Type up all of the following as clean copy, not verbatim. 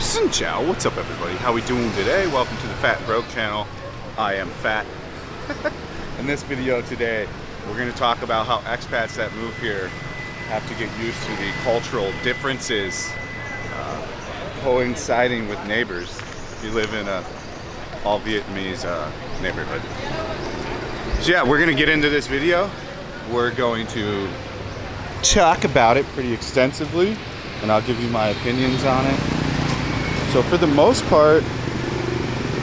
Xin Ciao, what's up everybody? How we doing today? Welcome to the Fat and Broke channel. I am Fat. In this video today, we're going to talk about how expats that move here have to get used to the cultural differences coinciding with neighbors if you live in a all Vietnamese neighborhood. So yeah, we're going to get into this video. We're going to talk about it pretty extensively, and I'll give you my opinions on it. So for the most part,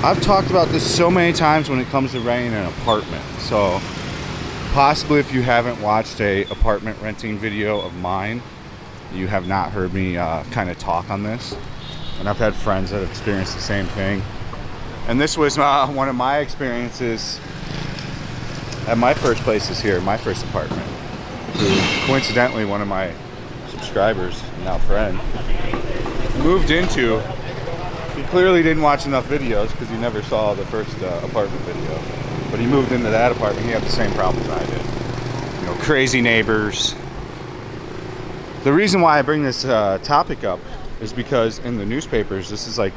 I've talked about this so many times when it comes to renting an apartment. So possibly if you haven't watched a apartment renting video of mine, you have not heard me kind of talk on this. And I've had friends that have experienced the same thing. And this was one of my experiences at my first places here, my first apartment. Who, coincidentally, one of my subscribers, now friend, moved into. He clearly didn't watch enough videos because he never saw the first apartment video. But he moved into that apartment. He had the same problems I did. You know, crazy neighbors. The reason why I bring this topic up is because in the newspapers, this is like,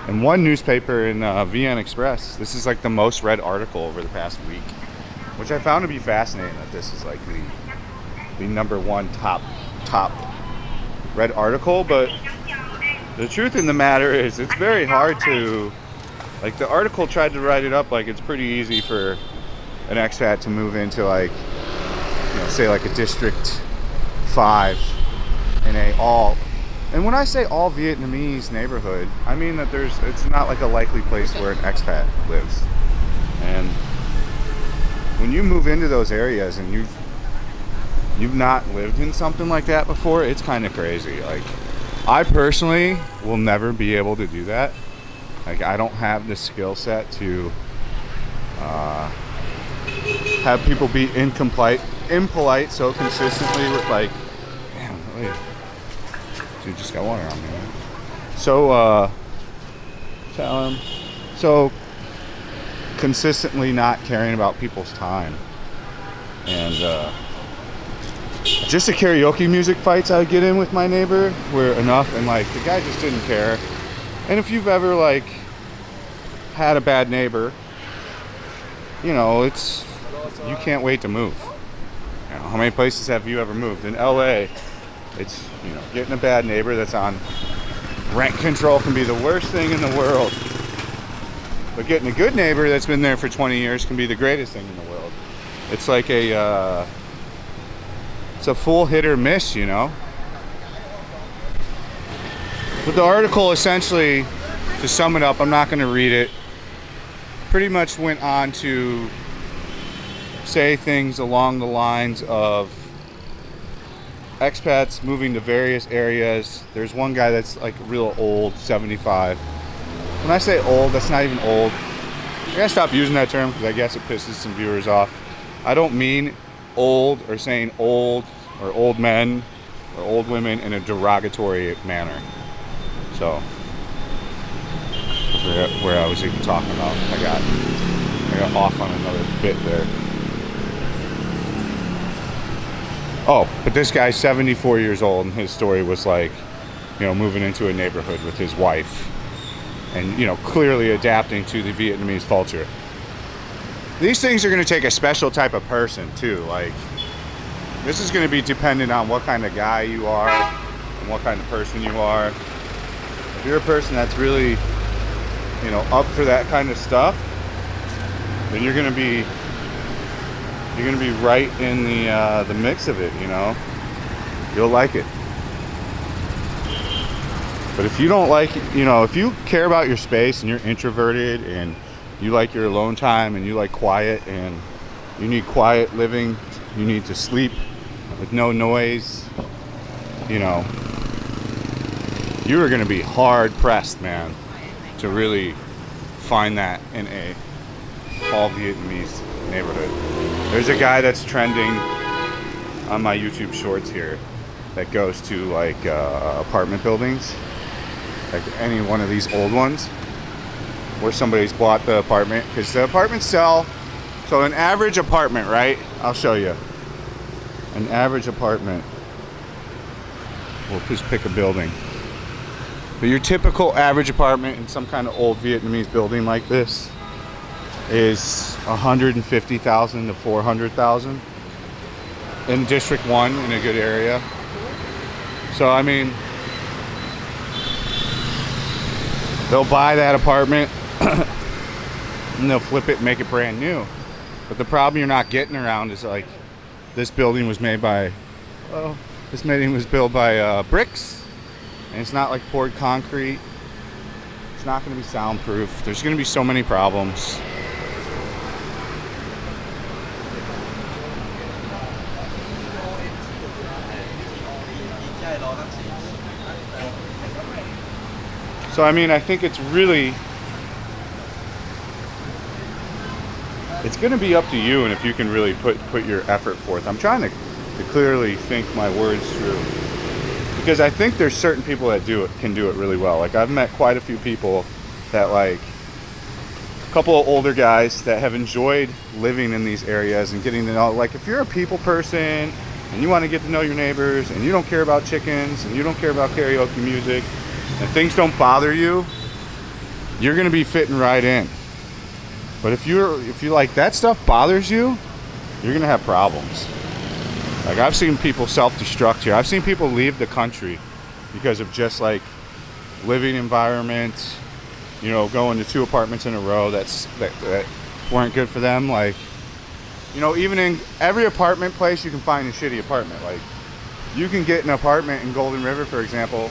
in one newspaper in VN Express, this is like the most read article over the past week, which I found to be fascinating. That this is like the number one top read article, but the truth in the matter is it's very hard to, like, the article tried to write it up like it's pretty easy for an expat to move into, like, you know, say like a District 5 in a all, and when I say all Vietnamese neighborhood, I mean that it's not like a likely place where an expat lives. And when you move into those areas and you've not lived in something like that before, it's kind of crazy. Like, I personally will never be able to do that. Like, I don't have the skill set to have people be impolite so consistently with, like, damn, wait. Dude, just got water on me, man. So, so consistently not caring about people's time. And, just the karaoke music fights I would get in with my neighbor were enough, and like the guy just didn't care. And if you've ever like had a bad neighbor, you know, you can't wait to move. You know, how many places have you ever moved? In LA, it's, you know, getting a bad neighbor that's on rent control can be the worst thing in the world. But getting a good neighbor that's been there for 20 years can be the greatest thing in the world. It's like it's a full hit or miss, you know. But the article essentially, to sum it up, I'm not going to read it, pretty much went on to say things along the lines of expats moving to various areas. There's one guy that's like real old, 75. When I say old, that's not even old. I gotta stop using that term because I guess it pisses some viewers off. I don't mean old or saying old or old men or old women in a derogatory manner. So where I was even talking about, I got off on another bit there. Oh, but this guy's 74 years old, and his story was like, you know, moving into a neighborhood with his wife and, you know, clearly adapting to the Vietnamese culture. These things are going to take a special type of person too. Like, this is going to be dependent on what kind of guy you are and what kind of person you are. If you're a person that's really, you know, up for that kind of stuff, then you're going to be right in the mix of it, you know. You'll like it. But if you don't like, you know, if you care about your space and you're introverted and you like your alone time and you like quiet and you need quiet living, you need to sleep with no noise, you know, you are going to be hard pressed, man, to really find that in a all Vietnamese neighborhood. There's a guy that's trending on my YouTube shorts here that goes to like apartment buildings, like any one of these old ones where somebody's bought the apartment, because the apartments sell. So an average apartment, right? I'll show you. An average apartment, we'll just pick a building. But your typical average apartment in some kind of old Vietnamese building like this is 150,000 to 400,000 in District 1 in a good area. So I mean, they'll buy that apartment and they'll flip it and make it brand new. But the problem you're not getting around is like, this building was made by, well, this building was built by bricks, and it's not like poured concrete. It's not going to be soundproof. There's going to be so many problems. So I mean, I think it's really, it's going to be up to you, and if you can really put your effort forth. I'm trying to clearly think my words through, because I think there's certain people that can do it really well. Like, I've met quite a few people that, like, a couple of older guys that have enjoyed living in these areas and getting to know, like, if you're a people person and you want to get to know your neighbors and you don't care about chickens and you don't care about karaoke music and things don't bother you, you're going to be fitting right in. But if you like, that stuff bothers you, you're going to have problems. Like, I've seen people self-destruct here. I've seen people leave the country because of just like living environment, you know, going to 2 apartments in a row that weren't good for them. Like, you know, even in every apartment place you can find a shitty apartment. Like, you can get an apartment in Golden River, for example,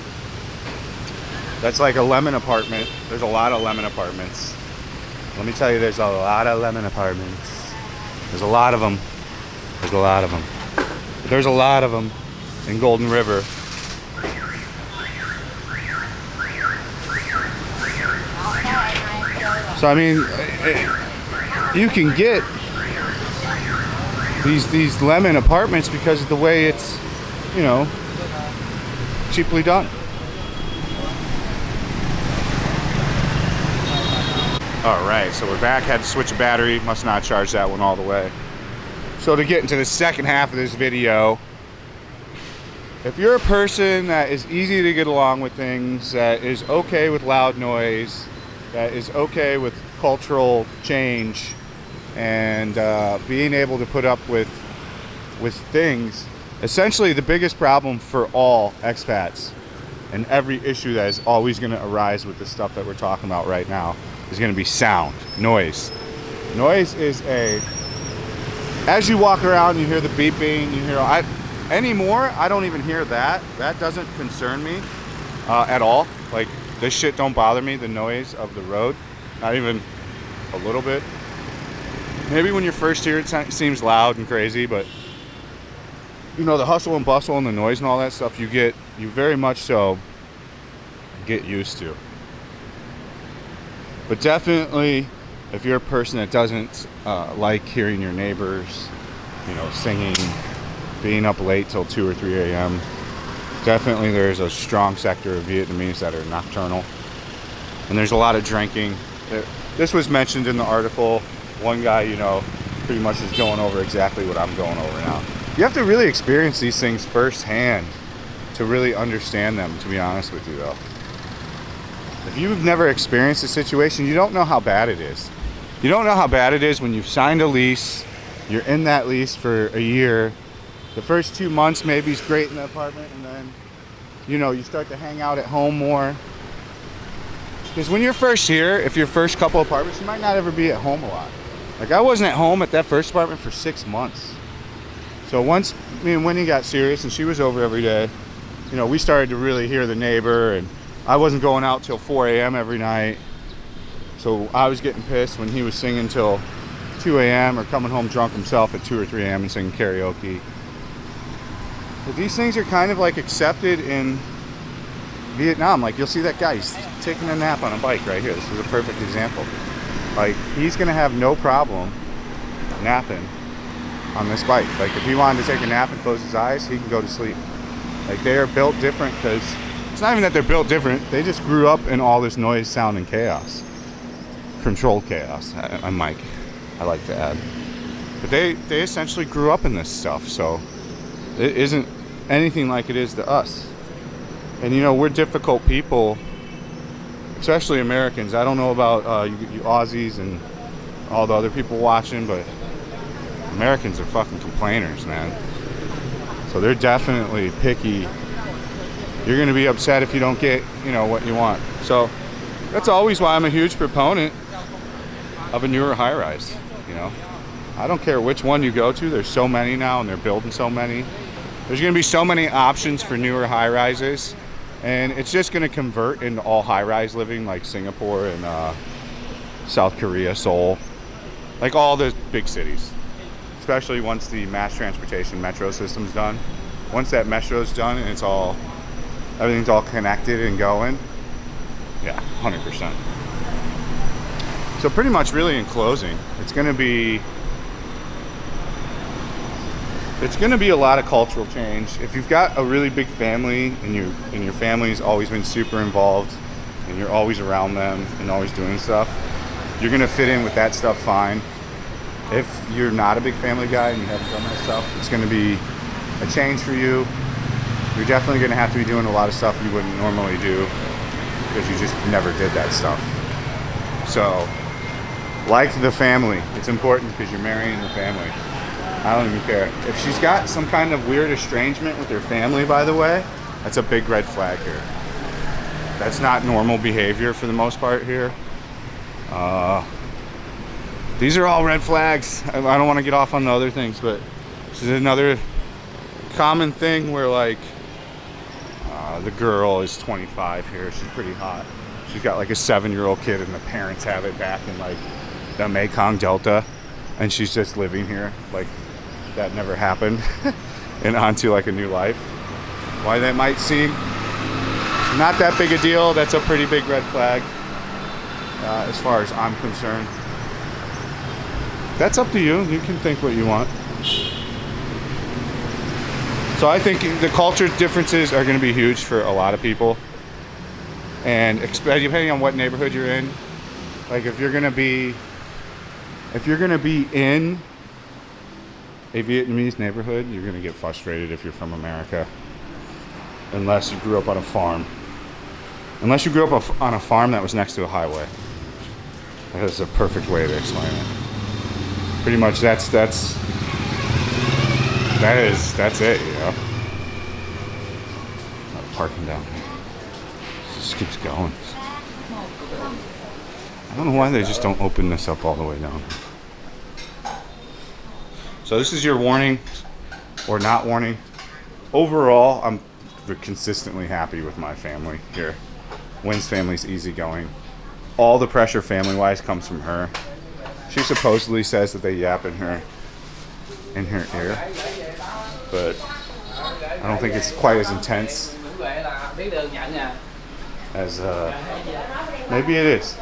that's like a lemon apartment. There's a lot of lemon apartments. Let me tell you, there's a lot of lemon apartments. There's a lot of them. There's a lot of them. There's a lot of them in Golden River. So I mean, you can get these lemon apartments because of the way it's, you know, cheaply done. All right, so we're back. Had to switch a battery. Must not charge that one all the way. So to get into the second half of this video, if you're a person that is easy to get along with things, that is okay with loud noise, that is okay with cultural change, and being able to put up with things, essentially the biggest problem for all expats and every issue that is always going to arise with the stuff that we're talking about right now is going to be sound, noise. Noise is as you walk around, you hear the beeping, you hear, anymore, I don't even hear that. That doesn't concern me at all. Like, this shit don't bother me, the noise of the road, not even a little bit. Maybe when you're first here, it seems loud and crazy, but you know, the hustle and bustle and the noise and all that stuff, you very much so get used to. But definitely, if you're a person that doesn't like hearing your neighbors, you know, singing, being up late till 2 or 3 a.m., definitely there's a strong sector of Vietnamese that are nocturnal. And there's a lot of drinking. This was mentioned in the article. One guy, you know, pretty much is going over exactly what I'm going over now. You have to really experience these things firsthand to really understand them, to be honest with you, though. If you've never experienced a situation, you don't know how bad it is. You don't know how bad it is when you've signed a lease, you're in that lease for a year. The first 2 months maybe is great in the apartment, and then, you know, you start to hang out at home more. Because when you're first here, if your first couple apartments, you might not ever be at home a lot. Like, I wasn't at home at that first apartment for 6 months. So once me and Winnie got serious and she was over every day, you know, we started to really hear the neighbor, and I wasn't going out till 4 a.m. every night. So I was getting pissed when he was singing till 2 a.m. or coming home drunk himself at 2 or 3 a.m. and singing karaoke. But these things are kind of like accepted in Vietnam. Like, you'll see that guy, he's taking a nap on a bike right here. This is a perfect example. Like, he's gonna have no problem napping on this bike. Like, if he wanted to take a nap and close his eyes, he can go to sleep. Like, they are built different, because it's not even that they're built different, they just grew up in all this noise, sound, and chaos. Controlled chaos, I'm Mike, I like to add. But they essentially grew up in this stuff, so it isn't anything like it is to us. And you know, we're difficult people especially Americans. I don't know about you Aussies and all the other people watching, but Americans are fucking complainers, man. So they're definitely picky. You're gonna be upset if you don't get, you know, what you want. So that's always why I'm a huge proponent of a newer high-rise, you know. I don't care which one you go to, there's so many now and they're building so many. There's gonna be so many options for newer high-rises, and it's just gonna convert into all high-rise living like Singapore and South Korea, Seoul, like all the big cities, especially once the mass transportation metro system's done. Once that metro's done and everything's all connected and going, yeah, 100%. So pretty much really in closing, it's gonna be a lot of cultural change. If you've got a really big family and your family's always been super involved and you're always around them and always doing stuff, you're gonna fit in with that stuff fine. If you're not a big family guy and you haven't done that stuff, it's gonna be a change for you. You're definitely gonna have to be doing a lot of stuff you wouldn't normally do because you just never did that stuff. So, like the family, it's important because you're marrying the family. I don't even care. If she's got some kind of weird estrangement with her family, by the way, that's a big red flag here. That's not normal behavior for the most part here. These are all red flags. I don't want to get off on the other things, but this is another common thing where like the girl is 25 here. She's pretty hot. She's got like a 7-year-old kid and the parents have it back in like the Mekong Delta, and she's just living here like that never happened and onto like a new life. Why that might seem not that big a deal, that's a pretty big red flag as far as I'm concerned. That's up to you. You can think what you want. So I think the culture differences are going to be huge for a lot of people, and depending on what neighborhood you're in, like if you're going to be in a Vietnamese neighborhood, you're going to get frustrated if you're from America, unless you grew up on a farm. Unless you grew up on a farm that was next to a highway. That is a perfect way to explain it. Pretty much that's it, you know. Parking down here. It just keeps going. I don't know why they just don't open this up all the way down. So this is your warning or not warning. Overall, I'm consistently happy with my family here. Wynn's family's easygoing. All the pressure family-wise comes from her. She supposedly says that they yap in her ear, but I don't think it's quite as intense as maybe it is.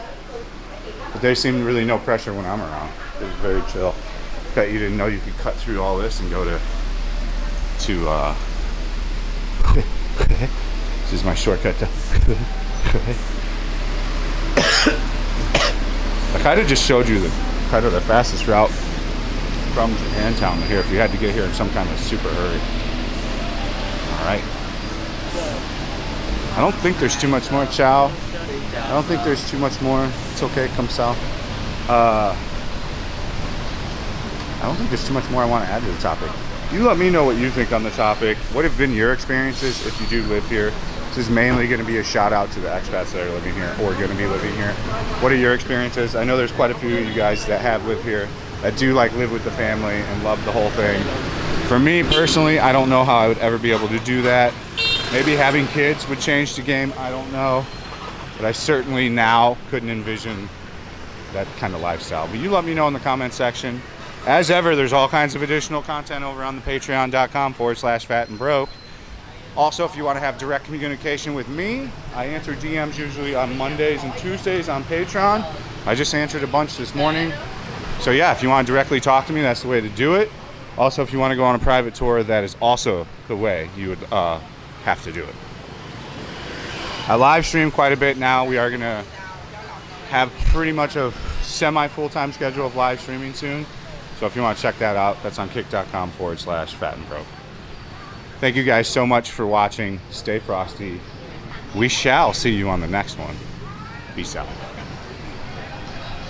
But they seem really no pressure when I'm around. It's very chill. Bet you didn't know you could cut through all this and go to this is my shortcut to I kind of just showed you the fastest route from Japantown to here if you had to get here in some kind of super hurry. Alright. I don't think there's too much more. Ciao. I don't think there's too much more. It's okay, come south. I don't think there's too much more I want to add to the topic. You let me know what you think on the topic. What have been your experiences if you do live here? This is mainly going to be a shout out to the expats that are living here or going to be living here. What are your experiences? I know there's quite a few of you guys that have lived here that do like live with the family and love the whole thing. For me personally, I don't know how I would ever be able to do that. Maybe having kids would change the game, I don't know. But I certainly now couldn't envision that kind of lifestyle. But you let me know in the comment section. As ever, there's all kinds of additional content over on the patreon.com/fatandbroke. Also, if you want to have direct communication with me, I answer DMs usually on Mondays and Tuesdays on Patreon. I just answered a bunch this morning. So yeah, if you want to directly talk to me, that's the way to do it. Also, if you want to go on a private tour, that is also the way you would have to do it. I live stream quite a bit now. We are going to have pretty much a semi-full-time schedule of live streaming soon. So if you want to check that out, that's on kick.com/fatandbroke. Thank you guys so much for watching. Stay frosty. We shall see you on the next one. Peace out.